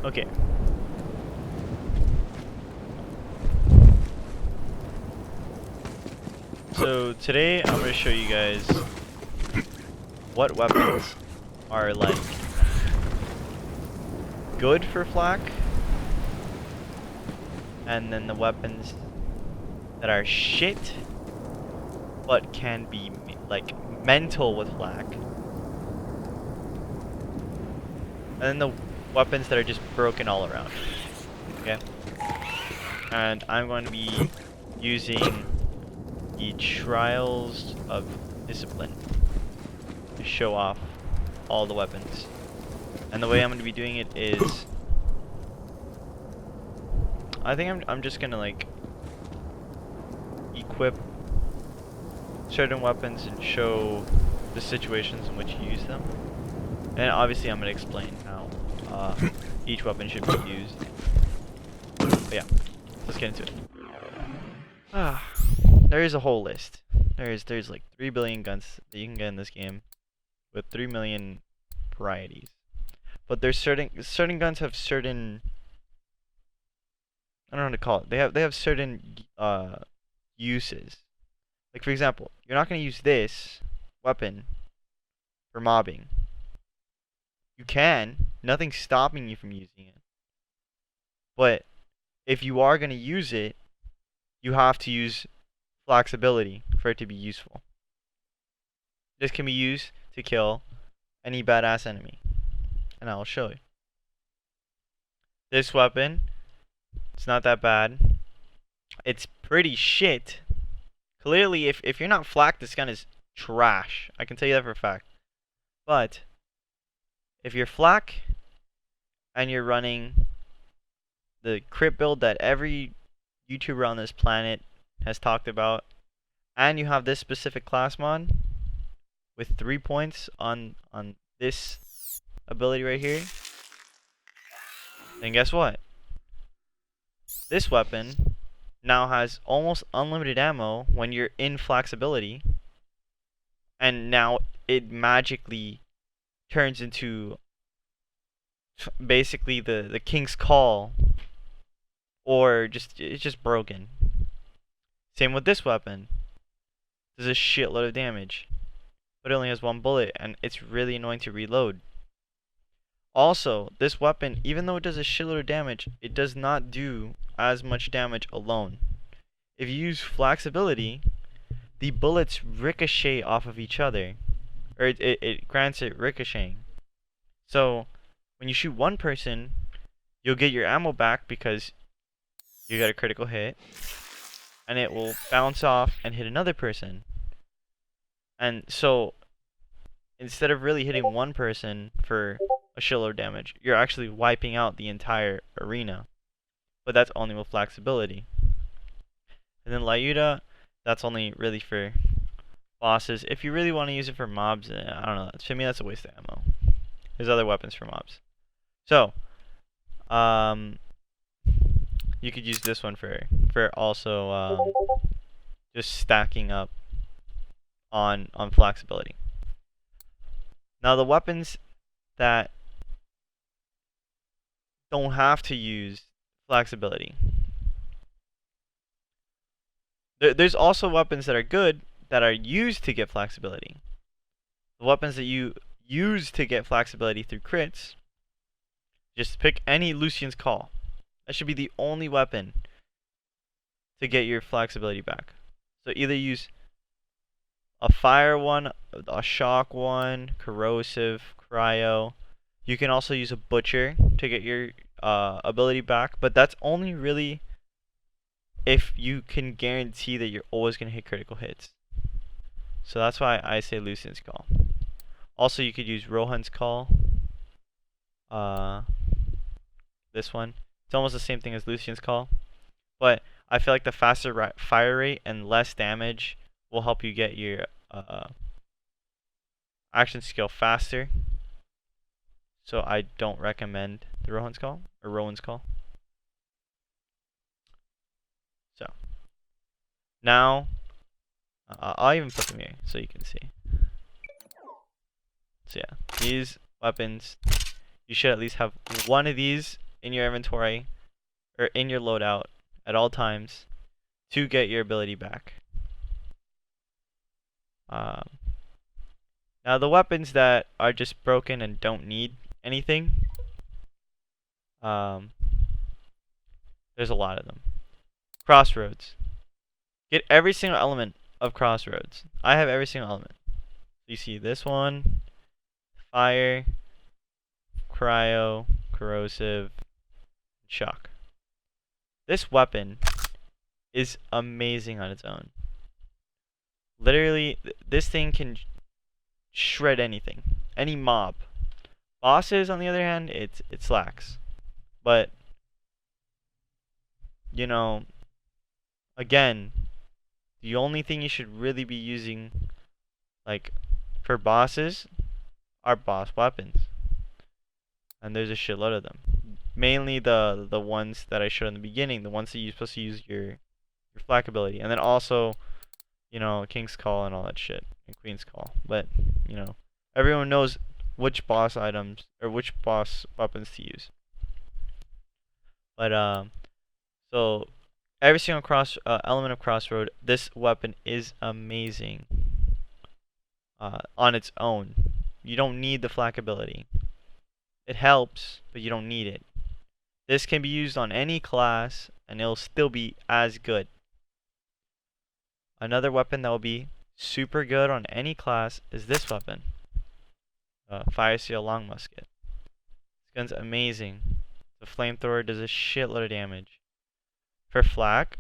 Okay. So today I'm gonna show you guys what weapons are like good for flak, and then the weapons that are shit but can be like mental with flak, and then the weapons that are just broken all around. Okay. And I'm going to be using the Trials of Discipline to show off all the weapons. And the way I'm going to be doing it is, I think I'm just gonna like equip certain weapons and show the situations in which you use them. And obviously I'm gonna explain how each weapon should be used. But yeah, let's get into it. There is a whole list. There's like 3 billion guns that you can get in this game with 3 million varieties. But there's certain guns have certain, I don't know how to call it. They have certain uses. Like for example, you're not going to use this weapon for mobbing. You can. Nothing's stopping you from using it. But if you are going to use it, you have to use flexibility for it to be useful. This can be used to kill any badass enemy. And I will show you. This weapon, it's not that bad. It's pretty shit. Clearly, if you're not flak, this gun is trash. I can tell you that for a fact. But if you're flak and you're running the crit build that every YouTuber on this planet has talked about, and you have this specific class mod with 3 points on this ability right here, then guess what? This weapon now has almost unlimited ammo when you're in flexibility, and now it magically turns into basically the King's Call, or it's just broken. Same with this weapon. Does a shitload of damage, but it only has 1 bullet, and it's really annoying to reload. Also, this weapon, even though it does a shitload of damage, it does not do as much damage alone. If you use flexibility, the bullets ricochet off of each other, or it grants it ricocheting. So when you shoot one person, you'll get your ammo back because you got a critical hit, and it will bounce off and hit another person. And so instead of really hitting one person for a shitload of damage, you're actually wiping out the entire arena. But that's only with flexibility. And then Lyuda, that's only really for bosses. If you really want to use it for mobs, I don't know. To me, that's a waste of ammo. There's other weapons for mobs. So, you could use this one for also just stacking up on flexibility. Now the weapons that don't have to use flexibility. There's also weapons that are good that are used to get flexibility. The weapons that you use to get flexibility through crits, just pick any Lucian's Call. That should be the only weapon to get your flexibility back. So either use a fire one, a shock one, corrosive, cryo. You can also use a butcher to get your ability back, but that's only really if you can guarantee that you're always going to hit critical hits. So that's why I say Lucian's Call. Also, you could use Rohan's Call. This one. It's almost the same thing as Lucian's Call, but I feel like the faster fire rate and less damage will help you get your action skill faster. So I don't recommend the Rohan's Call or Rowan's Call. So now I'll even put them here so you can see. So yeah, these weapons, you should at least have one of these in your inventory or in your loadout at all times to get your ability back. Um, Now the weapons that are just broken and don't need anything, um, there's a lot of them. Crossroads. Get every single element of Crossroads. I have every single element. You see this one, fire, cryo, corrosive, shock. This weapon is amazing on its own. Literally, this thing can shred anything, any mob. Bosses, on the other hand, it slacks. But you know, again, the only thing you should really be using, like, for bosses, are boss weapons, and there's a shitload of them. Mainly the ones that I showed in the beginning, the ones that you're supposed to use your flak ability, and then also, you know, King's Call and all that shit, and Queen's Call. But you know, everyone knows which boss items or which boss weapons to use. But so every single element of Crossroad, this weapon is amazing on its own. You don't need the flak ability. It helps, but you don't need it. This can be used on any class, and it'll still be as good. Another weapon that will be super good on any class is this weapon. Fire Seal Long Musket. This gun's amazing. The flamethrower does a shitload of damage. For flak,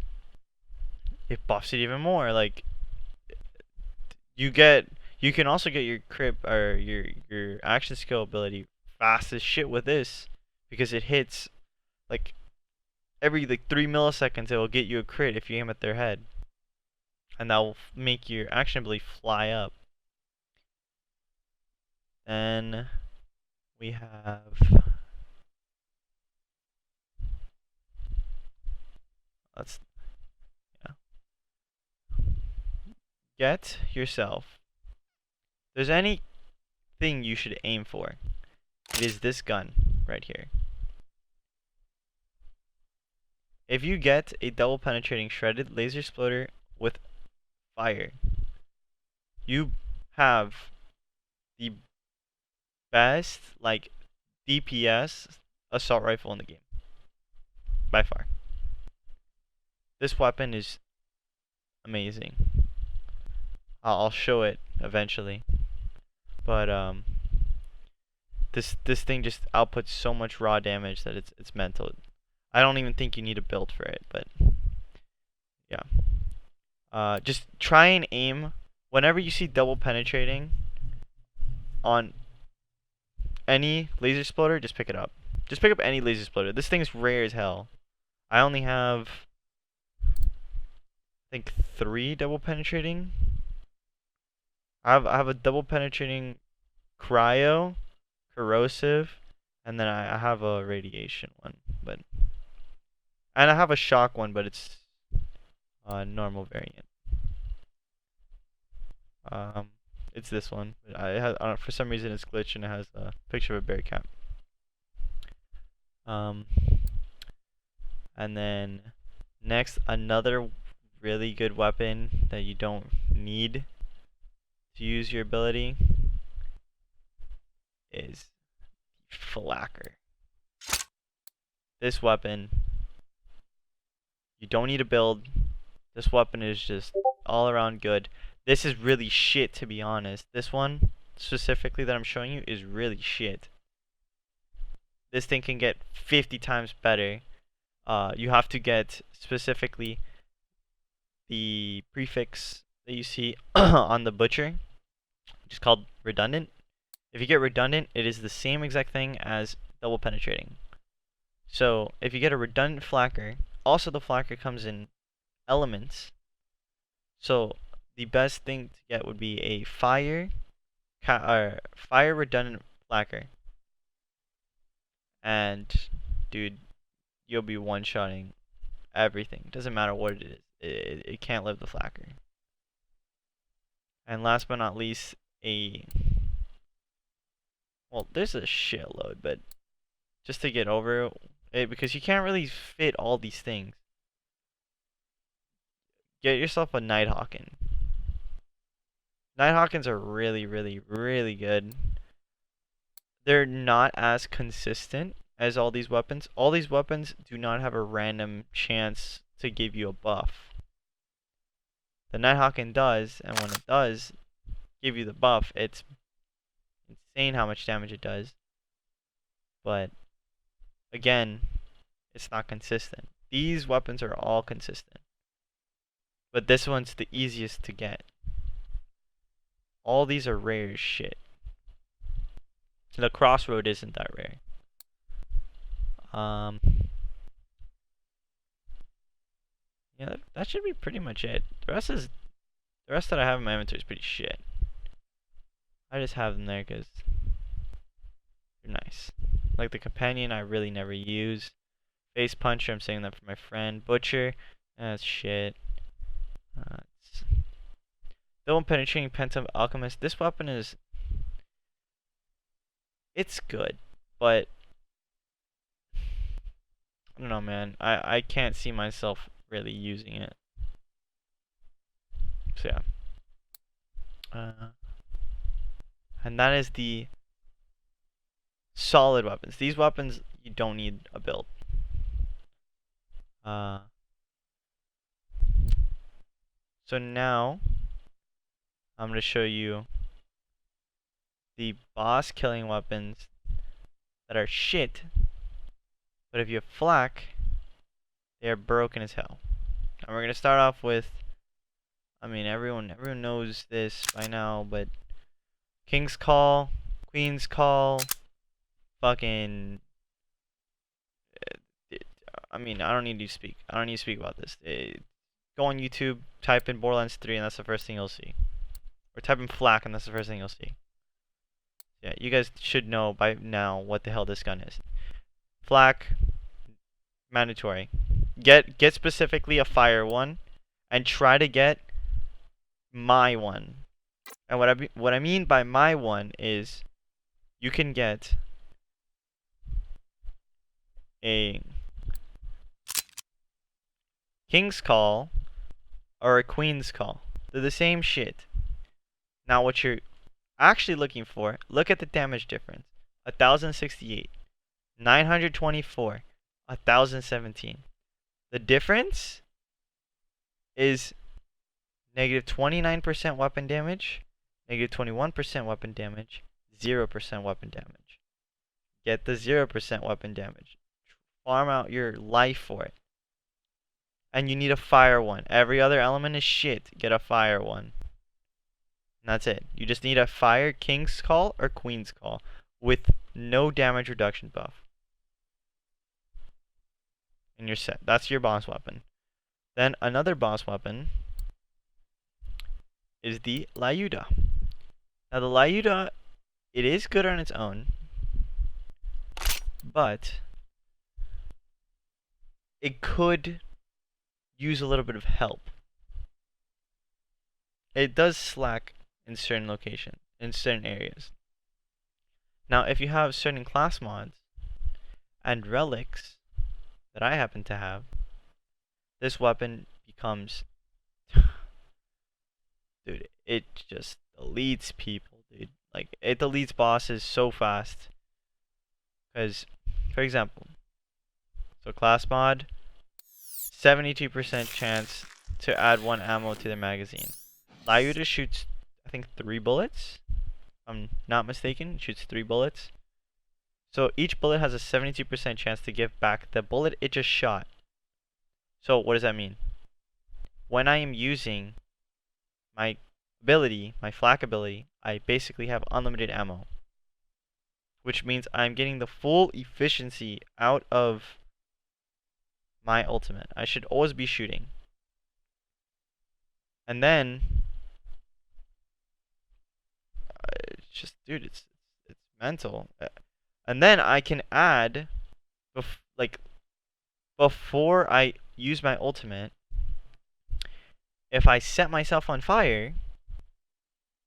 it buffs it even more. Like, you can also get your crit or your action skill ability fast as shit with this, because it hits like every 3 milliseconds. It will get you a crit if you aim at their head, and that will make your action ability fly up. Then we have, let's, yeah, get yourself. If there's anything you should aim for, it is this gun right here. If you get a double penetrating shredded laser exploder with fire, you have the best, like, DPS assault rifle in the game, by far. This weapon is amazing. I'll show it eventually, but this thing just outputs so much raw damage that it's mental. I don't even think you need a build for it, but yeah. Just try and aim whenever you see double penetrating on any laser exploder. Just pick it up. Just pick up any laser exploder. This thing is rare as hell. I only have, I think, 3 double penetrating. I have a double penetrating cryo, corrosive, and then I have a radiation one, and I have a shock one, but it's a normal variant. It's this one. For some reason it's glitched and it has a picture of a bear cat. And then next, another really good weapon that you don't need to use your ability is fl4k. This weapon, you don't need a build. This weapon is just all around good. This is really shit, to be honest. This one specifically that I'm showing you is really shit. This thing can get 50 times better. You have to get specifically the prefix that you see on the butcher, which is called redundant. If you get redundant, it is the same exact thing as double penetrating. So if you get a redundant fl4k, also the fl4k comes in elements. So the best thing to get would be a fire redundant fl4k. And dude, you'll be one-shotting everything. Doesn't matter what it is. It can't live the fl4k. And last but not least, well, there's a shitload, but just to get over because you can't really fit all these things. Get yourself a Nighthawken. Nighthawkens are really, really, really good. They're not as consistent as all these weapons. All these weapons do not have a random chance to give you a buff. The Nighthawken does, and when it does give you the buff, it's insane how much damage it does. But again, it's not consistent. These weapons are all consistent. But this one's the easiest to get. All these are rare as shit. The Crossroad isn't that rare. Yeah, that should be pretty much it. The rest that I have in my inventory is pretty shit. I just have them there because they're nice. Like the Companion, I really never use. Face Puncher, I'm saying that for my friend. Butcher, that's shit. Double Penetrating Phantom Alchemist. This weapon is... it's good, but... I don't know, man. I can't see myself really using it. So yeah. And that is the solid weapons. These weapons, you don't need a build. So now, I'm going to show you the boss killing weapons that are shit. But if you have flak, they are broken as hell. And we're going to start off with, I mean, everyone knows this by now, but King's Call, Queen's Call, fucking... I mean, I don't need to speak about this. Go on YouTube, type in Borderlands 3, and that's the first thing you'll see. Or type in flak, and that's the first thing you'll see. Yeah, you guys should know by now what the hell this gun is. Flak, mandatory. Get specifically a fire one, and try to get my one. And what I mean by my one is, you can get a King's Call or a Queen's Call. They're the same shit. Now what you're actually looking for, look at the damage difference. 1068, 924, 1017. The difference is negative 29% weapon damage, negative 21% weapon damage, 0% weapon damage. Get the 0% weapon damage. Farm out your life for it. And you need a fire one. Every other element is shit. Get a fire one. And that's it. You just need a fire King's Call or Queen's Call with no damage reduction buff. And you're set. That's your boss weapon. Then another boss weapon is the Lyuda. Now the Lyuda, it is good on its own, but it could use a little bit of help. It does slack in certain locations, in certain areas. Now, if you have certain class mods and relics that I happen to have, this weapon becomes... dude, it just deletes people, dude. Like, it deletes bosses so fast. Because, for example, so class mod, 72% chance to add 1 ammo to the magazine. Lyuda shoots, I think, 3 bullets. If I'm not mistaken, it shoots 3 bullets. So each bullet has a 72% chance to give back the bullet it just shot. So what does that mean? When I am using my ability, my flak ability, I basically have unlimited ammo. Which means I'm getting the full efficiency out of my ultimate. I should always be shooting. And then it's just, dude, it's mental. And then I can add, before I use my ultimate, if I set myself on fire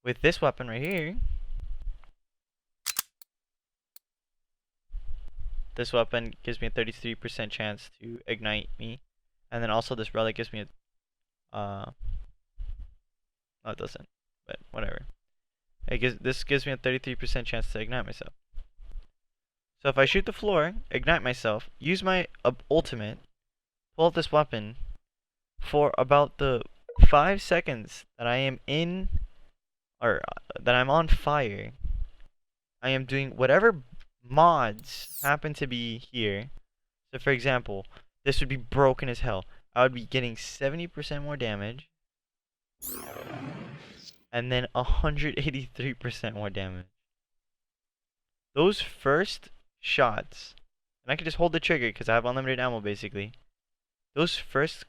with this weapon right here, This weapon gives me a 33% chance to ignite me. And then also this relic gives me a... no, it doesn't. But whatever. This gives me a 33% chance to ignite myself. So if I shoot the floor, ignite myself, use my ultimate, pull out this weapon, for about the 5 seconds that I am in, or that I'm on fire, I am doing whatever mods happen to be here. So for example, this would be broken as hell. I would be getting 70% more damage, and then 183% more damage. Those first shots, and I can just hold the trigger because I have unlimited ammo basically. Those first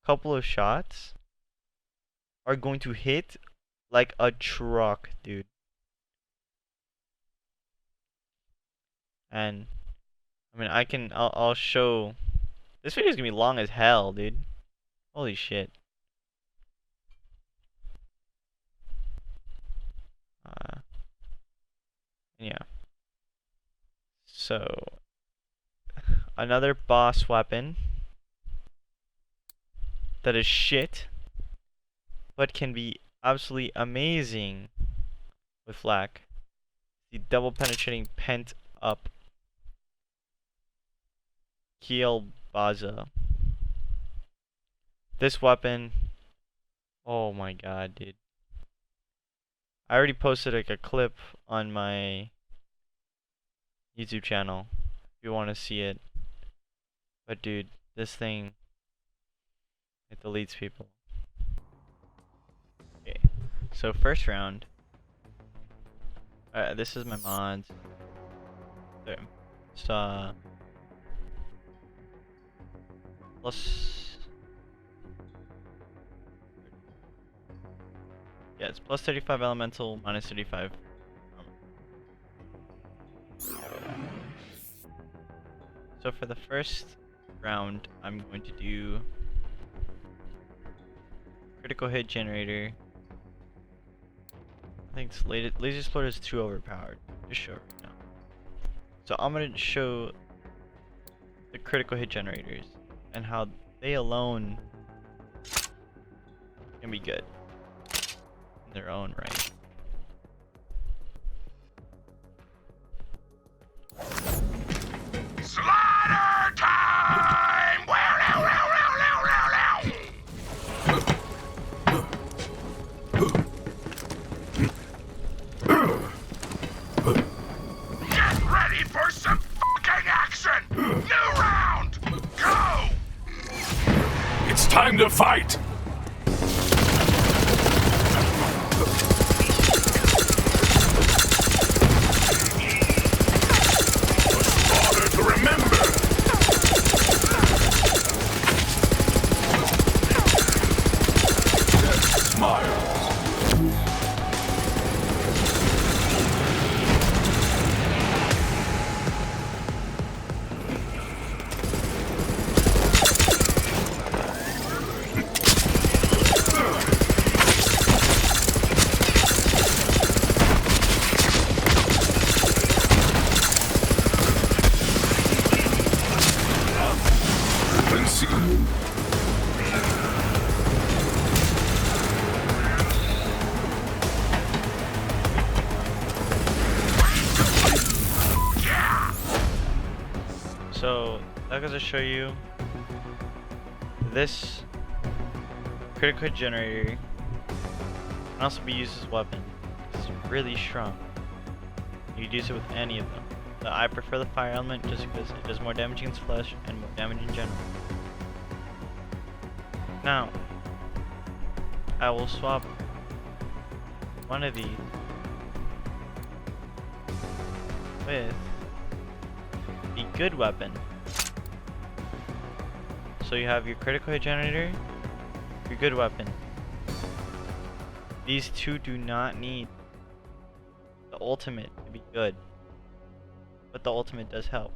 couple of shots are going to hit like a truck, dude. And I mean, I'll show. This video is gonna be long as hell, dude. Holy shit. Yeah. So another boss weapon that is shit, but can be absolutely amazing with flak. The double penetrating pent up Kielbaza. This weapon, oh my god, dude. I already posted like a clip on my YouTube channel if you want to see it. But dude, this thing, it deletes people. Okay, so first round. This is my mods. There. So, plus, yeah, it's plus 35 elemental, minus 35 armor. So for the first round, I'm going to do critical hit generator. I think it's laser exploder is too overpowered. Just show it right now. So I'm gonna show the critical hit generators and how they alone can be good in their own right. Slaughter time! Get ready for some fucking action! New round! Go! It's time to fight! So that goes to show you this critical hit generator can also be used as a weapon. It's really strong. You can use it with any of them. But I prefer the fire element just because it does more damage against flesh and more damage in general. Now, I will swap one of these with a good weapon. So you have your critical hit generator, your good weapon. These two do not need the ultimate to be good, but the ultimate does help.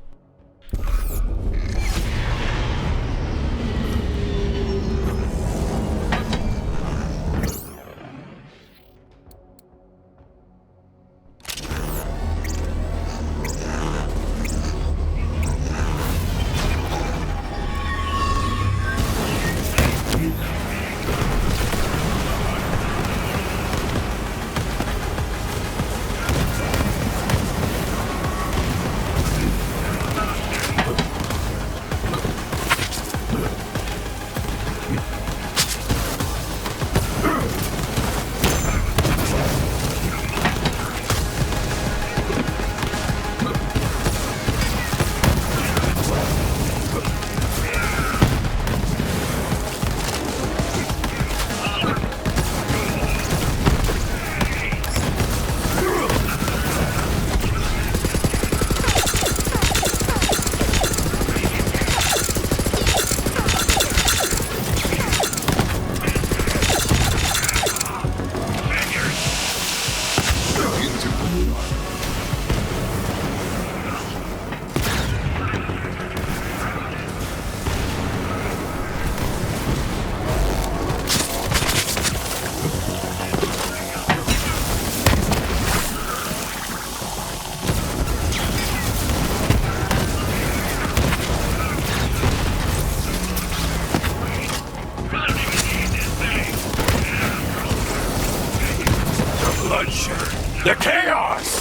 The chaos!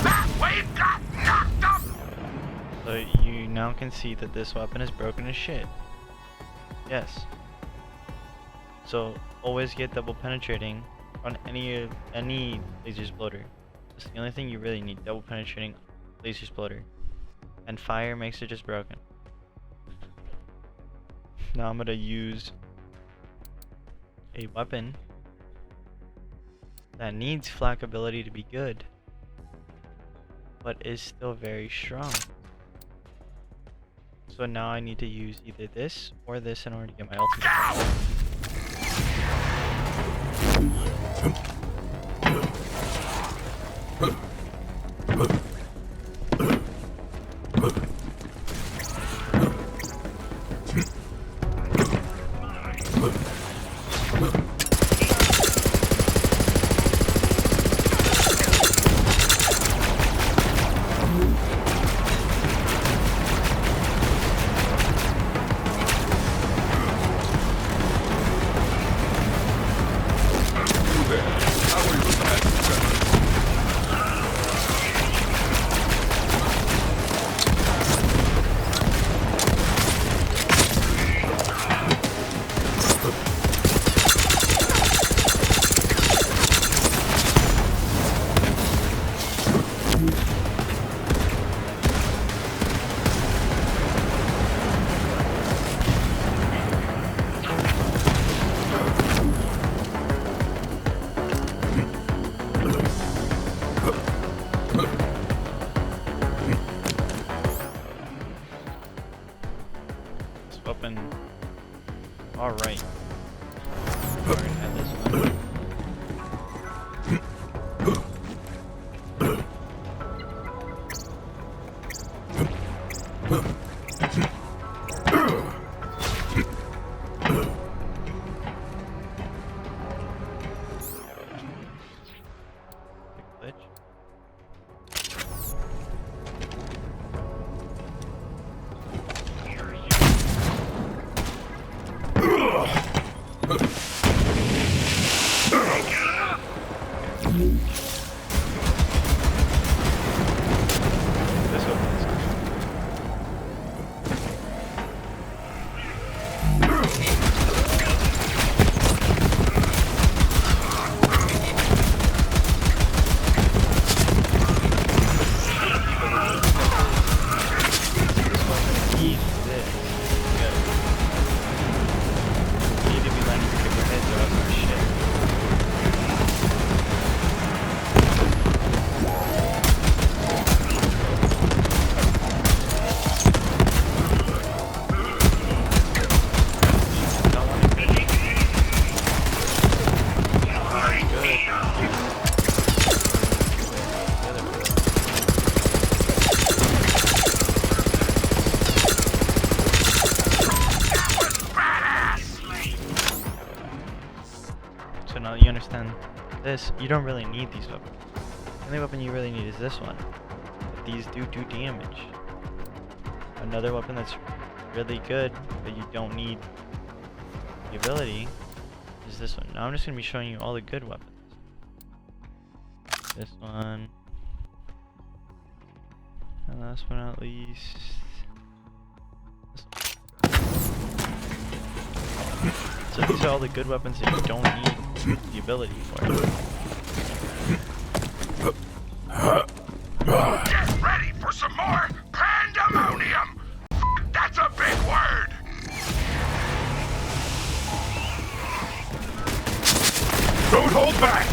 That wave got knocked up! So you now can see that this weapon is broken as shit. Yes. So always get double penetrating on any laser exploder. That's the only thing you really need, double penetrating laser exploder. And fire makes it just broken. Now I'm gonna use a weapon that needs flak ability to be good, but is still very strong. So now I need to use either this or this in order to get my ultimate. Weapon. Alright. Already had this one. Glitch. This opens. Eat this. Good. You need to be landing to get your heads or else it's shit. Don't want to get Alright, good. The other one. So now you understand this, you don't really need these weapons. The only weapon you really need is this one. But these do damage. Another weapon that's really good, but you don't need the ability, is this one. Now I'm just going to be showing you all the good weapons. This one. And last but not least, this one. So these are all the good weapons that you don't need the ability for. Get ready for some more pandemonium! That's a big word! Don't hold back!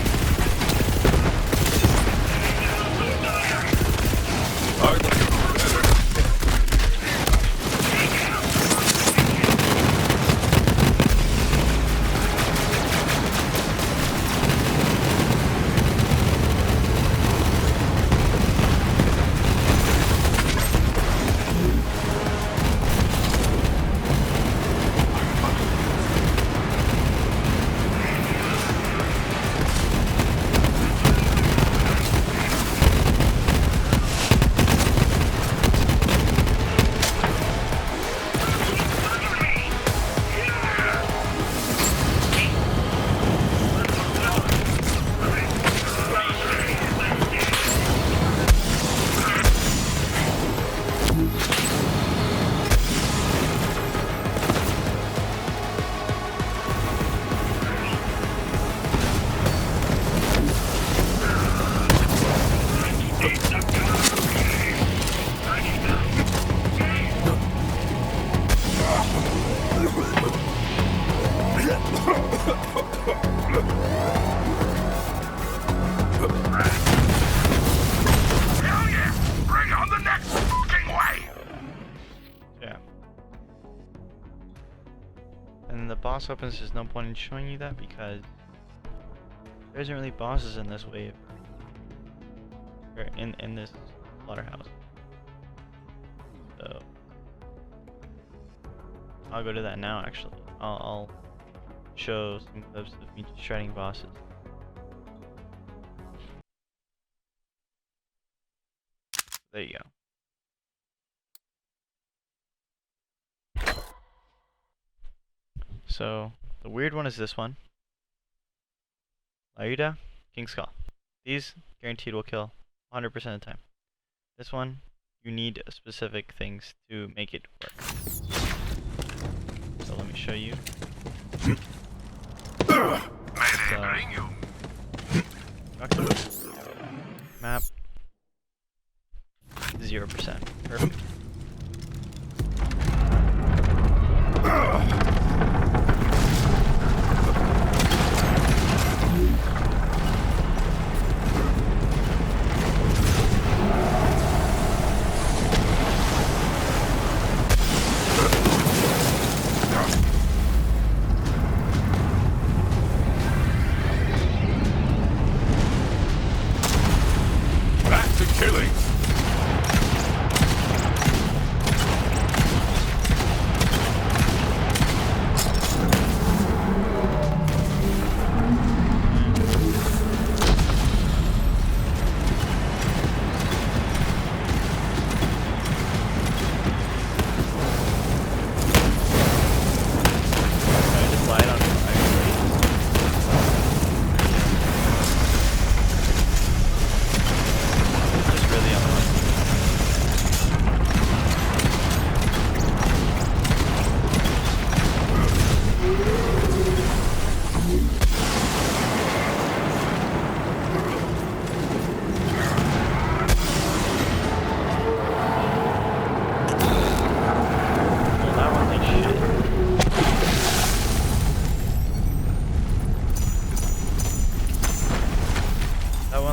boss weapons, there's no point in showing you that because there isn't really bosses in this wave. Or in this slaughterhouse. So I'll go to that now actually. I'll show some clips of me shredding bosses. There you go. So the weird one is this one. Ayuda, King's Call. These guaranteed will kill 100% of the time. This one, you need specific things to make it work. So let me show you. Map 0%. Perfect. Back to killing.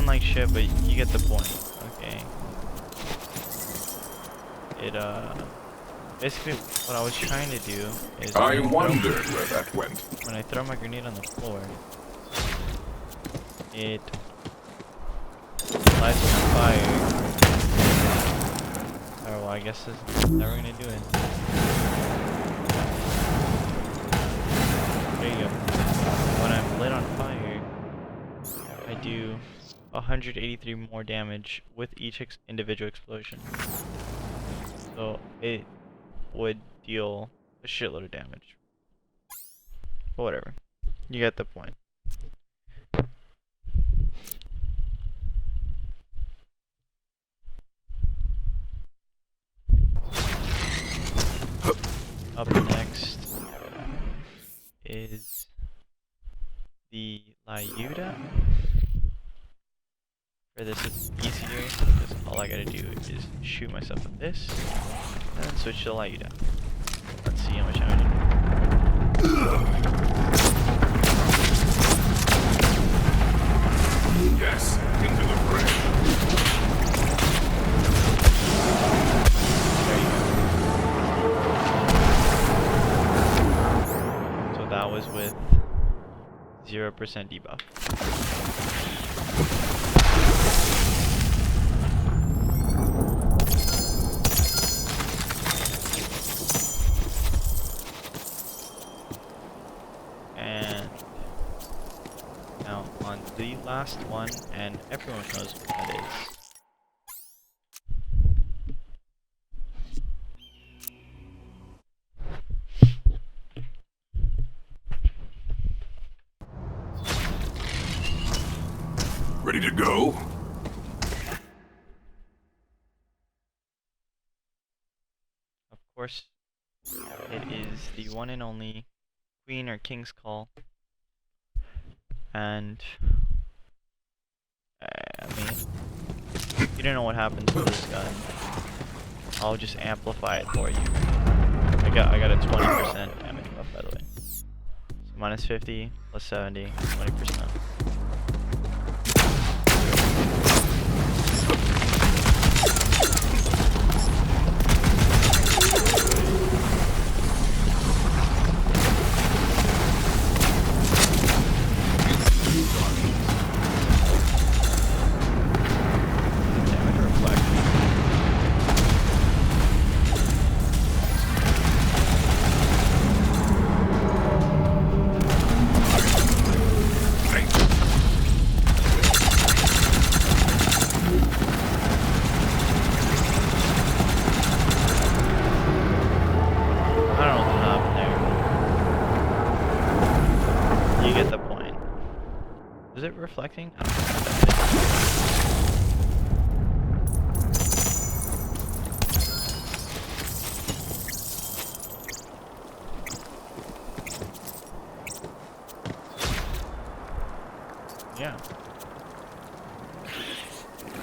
Like shit, but you get the point. Okay. It basically what I was trying to do is I wondered where that went. when I throw my grenade on the floor, it lights me on fire. Oh well, I guess this is never gonna do it. There you go. When I'm lit on fire, I do 183 more damage with each individual explosion. So it would deal a shitload of damage. But whatever. You get the point. Up next is the Lyuda. For this it's easier because all I gotta do is shoot myself with this and then switch to Lyuda. Let's see how much damage I do. Yes, into the fray. There you go. So that was with 0% debuff. The last one, and everyone knows what that is. Ready to go? Of course, it is the one and only Queen or King's Call. And I mean, if you don't know what happens with this gun, I'll just amplify it for you. I got a 20% damage buff, by the way. So minus 50, plus 70, 20%. reflecting? I don't know what that is. Yeah.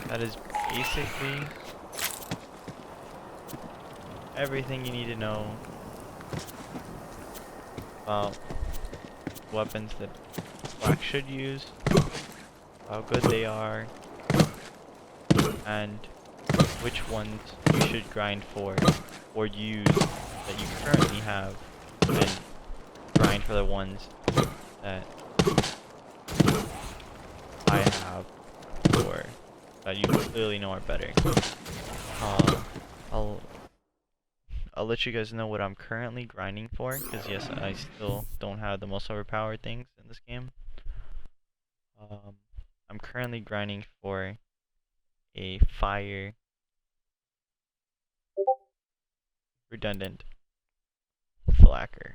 That is basically everything you need to know about weapons that Black should use, how good they are, and which ones you should grind for or use that you currently have, and grind for the ones that I have or that you clearly know are better. I'll let you guys know what I'm currently grinding for, because yes, I still don't have the most overpowered things in this game. I'm currently grinding for a fire redundant fl4k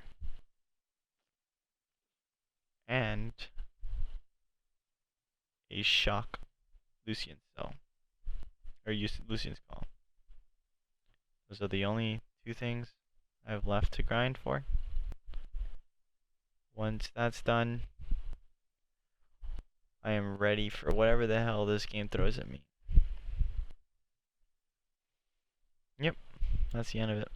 and a shock Lucian cell, or Lucian skull. Those are the only two things I have left to grind for. Once that's done, I am ready for whatever the hell this game throws at me. Yep, that's the end of it.